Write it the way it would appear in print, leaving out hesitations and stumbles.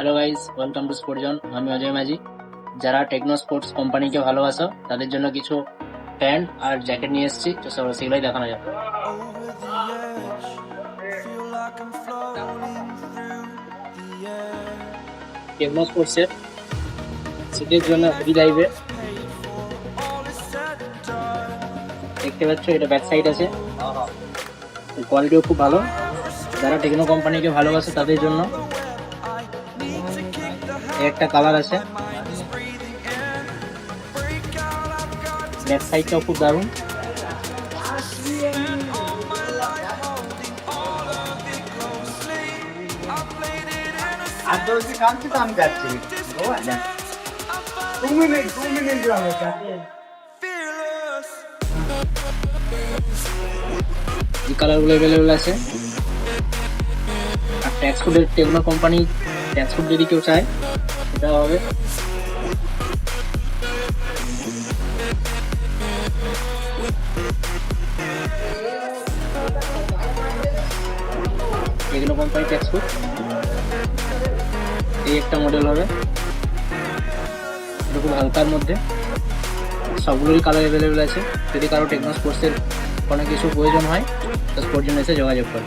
Hello guys, welcome to Sportzone. আমি অজয় মাঝি। যারা techno sports কোম্পানিকে ভালোবাসো তাদের জন্য কিছু প্যান্ট আর জ্যাকেট নিয়ে এসেছি, তো সেগুলোই দেখানো যাবে। Over the edge, feel like I'm floating through the air. Techno স্পোর্টসের শীতের জন্য হুডি টাইপের Paid for, all is said and done. দেখতে পাচ্ছ, এটা ব্যাক সাইড আছে, কোয়ালিটিও খুব ভালো। যারা টেকনো কোম্পানিকে ভালোবাসে তাদের জন্য I need to kick the এই একটা কালার আছে, mind is breathing in. Break out, I've got to back সাইডটাও খুব দারুণ। spend all my life holding all of it closely. I played it innocent. আর দলছি কাঁদছি তো আমি যাচ্ছি দু মিনিট যাবে Fearless. এই কালারগুলো অ্যাভেলেবেল আছে। আর ট্যাক্স ফুডের টেকনো কোম্পানি ট্যাক্স ফুড যদি কেউ চায় সেটা হবে। টেকনো কোম্পানি ট্যাক্স ফুড এই একটা মডেল হবে, এটা খুব হালকার মধ্যে। সবগুলোরই কালার অ্যাভেলেবেল আছে। যদি কারো টেকনো স্পোর্টসের কোনো কিছু প্রয়োজন হয় তো স্পোর্টজন এসে যোগাযোগ করে।